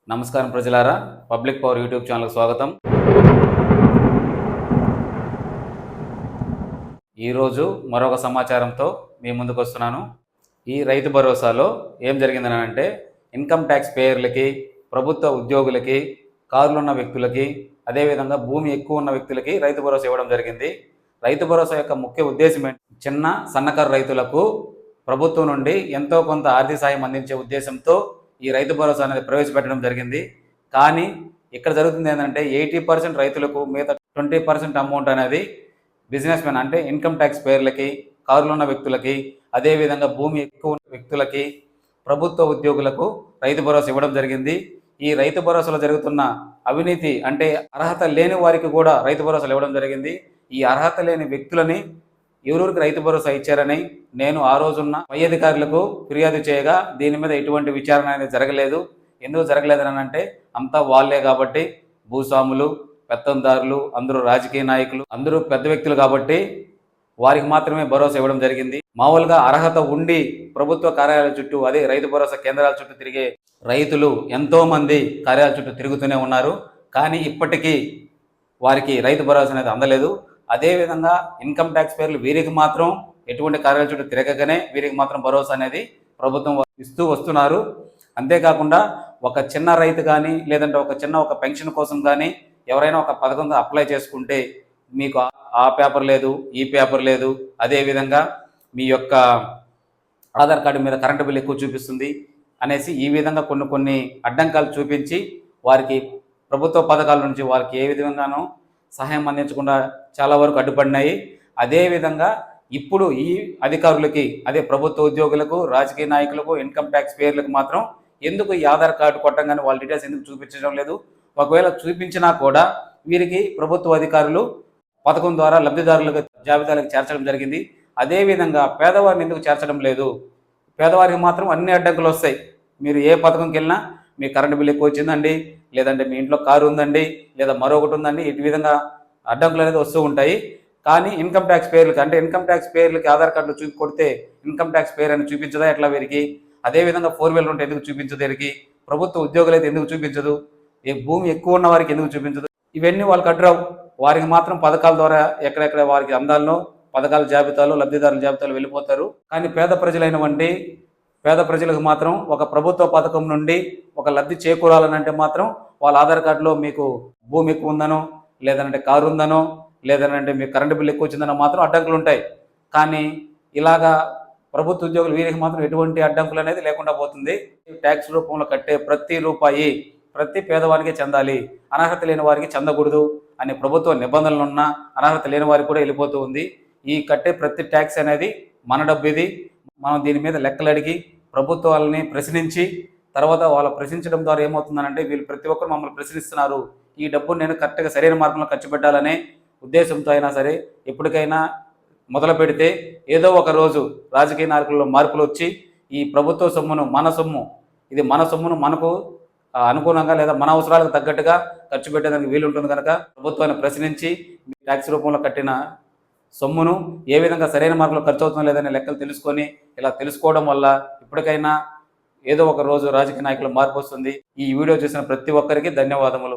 నమస్కారం ప్రజలారా, public power YouTube ఛానల్కి స్వాగతం. ఈరోజు మరొక సమాచారంతో మీ ముందుకు వస్తున్నాను. ఈ రైతు భరోసాలో ఏం జరిగిందని అంటే, ఇన్కమ్ ట్యాక్స్ పేయర్లకి, ప్రభుత్వ ఉద్యోగులకి, కారులు ఉన్న వ్యక్తులకి, అదేవిధంగా భూమి ఎక్కువ ఉన్న వ్యక్తులకి రైతు భరోసా ఇవ్వడం జరిగింది. రైతు భరోసా యొక్క ముఖ్య ఉద్దేశం ఏంటి? చిన్న సన్నకారు రైతులకు ప్రభుత్వం నుండి ఎంతో కొంత ఆర్థిక సాయం అందించే ఉద్దేశంతో ఈ రైతు భరోసా అనేది ప్రవేశపెట్టడం జరిగింది. కానీ ఇక్కడ జరుగుతుంది ఏంటంటే 80% రైతులకు, మిగతా 20% అమౌంట్ అనేది బిజినెస్ మ్యాన్ అంటే ఇన్కమ్ ట్యాక్స్ పేర్లకి, కారులు ఉన్న వ్యక్తులకి, అదేవిధంగా భూమి ఎక్కువ ఉన్న వ్యక్తులకి, ప్రభుత్వ ఉద్యోగులకు రైతు భరోసా ఇవ్వడం జరిగింది. ఈ రైతు భరోసాలో జరుగుతున్న అవినీతి అంటే అర్హత లేని వారికి కూడా రైతు భరోసాలు ఇవ్వడం జరిగింది. ఈ అర్హత లేని వ్యక్తులని ఎవరికి రైతు భరోసా ఇచ్చారని నేను ఆ రోజున్న పై అధికారులకు ఫిర్యాదు చేయగా దీని మీద ఎటువంటి విచారణ అనేది జరగలేదు. ఎందుకు జరగలేదని అంటే అంతా వాళ్ళే కాబట్టి, భూస్వాములు, పెత్తందారులు, అందరూ రాజకీయ నాయకులు, అందరూ పెద్ద వ్యక్తులు కాబట్టి వారికి మాత్రమే భరోసా ఇవ్వడం జరిగింది. మామూలుగా అర్హత ఉండి ప్రభుత్వ కార్యాలయాల చుట్టూ, అదే రైతు భరోసా కేంద్రాల చుట్టూ తిరిగే రైతులు ఎంతోమంది కార్యాలయాల చుట్టూ తిరుగుతూనే ఉన్నారు. కానీ ఇప్పటికీ వారికి రైతు భరోసా అనేది అందలేదు. అదేవిధంగా ఇన్కమ్ ట్యాక్స్ పేర్లు వీరికి మాత్రం ఎటువంటి కార్యాలయాల చుట్టూ తిరగకనే వీరికి మాత్రం భరోసా అనేది ప్రభుత్వం ఇస్తూ వస్తున్నారు. అంతేకాకుండా ఒక చిన్న రైతు కానీ, లేదంటే ఒక పెన్షన్ కోసం కానీ ఎవరైనా ఒక పథకం అప్లై చేసుకుంటే మీకు ఆ పేపర్ లేదు, ఈ పేపర్ లేదు, అదేవిధంగా మీ యొక్క ఆధార్ కార్డు మీద కరెంటు బిల్ ఎక్కువ చూపిస్తుంది అనేసి ఈ విధంగా కొన్ని అడ్డంకాలు చూపించి వారికి ప్రభుత్వ పథకాల నుంచి వారికి ఏ విధంగానూ సహాయం అందించకుండా చాలా వరకు అడ్డుపడినాయి. అదేవిధంగా ఇప్పుడు ఈ అధికారులకి, అదే ప్రభుత్వ ఉద్యోగులకు, రాజకీయ నాయకులకు, ఇన్కమ్ ట్యాక్స్ పేర్లకు మాత్రం ఎందుకు ఈ ఆధార్ కార్డు కొట్టంగానే వాళ్ళ డీటెయిల్స్ ఎందుకు చూపించడం లేదు? ఒకవేళ చూపించినా కూడా వీరికి ప్రభుత్వ అధికారులు పథకం ద్వారా లబ్ధిదారులకు జాబితాలకు చేర్చడం జరిగింది. అదేవిధంగా పేదవారిని ఎందుకు చేర్చడం లేదు? పేదవారికి మాత్రం అన్ని అడ్డంకులు వస్తాయి. మీరు ఏ పథకంకి వెళ్ళినా మీ కరెంటు బిల్ ఎక్కువ వచ్చిందండి, లేదంటే మీ ఇంట్లో కారు ఉందండి, లేదా మరొకటి ఉందండి, ఇటు విధంగా అడ్డంకులు అనేది వస్తూ ఉంటాయి. కానీ ఇన్కమ్ ట్యాక్స్ పేర్లకి, అంటే ఇన్కమ్ ట్యాక్స్ పేర్లకి ఆధార్ కార్డులు చూపి కొడితే ఇన్కమ్ ట్యాక్స్ పేరు అని చూపించదా ఎట్లా వీరికి? అదేవిధంగా 4 వీలర్ ఉంటే ఎందుకు చూపించదు వీరికి? ప్రభుత్వ ఉద్యోగులు అయితే ఎందుకు చూపించదు? భూమి ఎక్కువ ఉన్న వారికి ఎందుకు చూపించదు? ఇవన్నీ వాళ్ళకి అడ్డురావు. వారికి మాత్రం పథకాల ద్వారా ఎక్కడెక్కడ వారికి అందాల్లో పథకాల జాబితాలో, లబ్ధిదారుల జాబితాలో వెళ్ళిపోతారు. కానీ పేద ప్రజలకు మాత్రం ఒక ప్రభుత్వ పథకం నుండి ఒక లబ్ధి చేకూరాలనంటే మాత్రం వాళ్ళ ఆధార్ కార్డులో మీకు భూమి ఎక్కువ ఉందనో, లేదంటే కారు ఉందనో, లేదంటే మీకు కరెంటు బిల్ ఎక్కువ వచ్చిందనో మాత్రం అడ్డంకులు ఉంటాయి. కానీ ఇలాగా ప్రభుత్వ ఉద్యోగులు వీరికి మాత్రం ఎటువంటి అడ్డంకులు అనేది లేకుండా పోతుంది. ట్యాక్స్ రూపంలో కట్టే ప్రతి రూపాయి ప్రతి పేదవారికి చెందాలి, అనర్హత లేని వారికి చెందకూడదు అనే ప్రభుత్వ నిబంధనలు ఉన్న అనర్హత లేని వారికి కూడా వెళ్ళిపోతూ ఉంది. ఈ కట్టే ప్రతి ట్యాక్స్ అనేది మన డబ్బు ఇది. మనం దీని మీద లెక్కలు అడిగి ప్రభుత్వాలని ప్రశ్నించి, తర్వాత వాళ్ళు ప్రశ్నించడం ద్వారా ఏమవుతుందనంటే వీళ్ళు ప్రతి ఒక్కరు మమ్మల్ని ప్రశ్నిస్తున్నారు, ఈ డబ్బును నేను కరెక్ట్గా సరైన మార్గంలో ఖర్చు పెట్టాలనే ఉద్దేశంతో అయినా సరే ఎప్పటికైనా మొదలు పెడితే ఏదో ఒక రోజు రాజకీయ నాయకుల్లో మార్పులు వచ్చి ఈ ప్రభుత్వ సొమ్మును, మన సొమ్ము, ఇది మన సొమ్మును మనకు అనుగుణంగా లేదా మన అవసరాలకు తగ్గట్టుగా ఖర్చు పెట్టడానికి వీలు ఉంటుంది కనుక ప్రభుత్వాన్ని ప్రశ్నించి ట్యాక్స్ రూపంలో కట్టిన సొమ్మును ఏ విధంగా సరైన మార్గంలో ఖర్చు అవుతుందో లేదనే లెక్కలు తెలుసుకొని ఇలా తెలుసుకోవడం వల్ల ఇప్పటికైనా ఏదో ఒక రోజు రాజకీయ నాయకులు మార్పు వస్తుంది. ఈ వీడియో చూసిన ప్రతి ఒక్కరికి ధన్యవాదములు.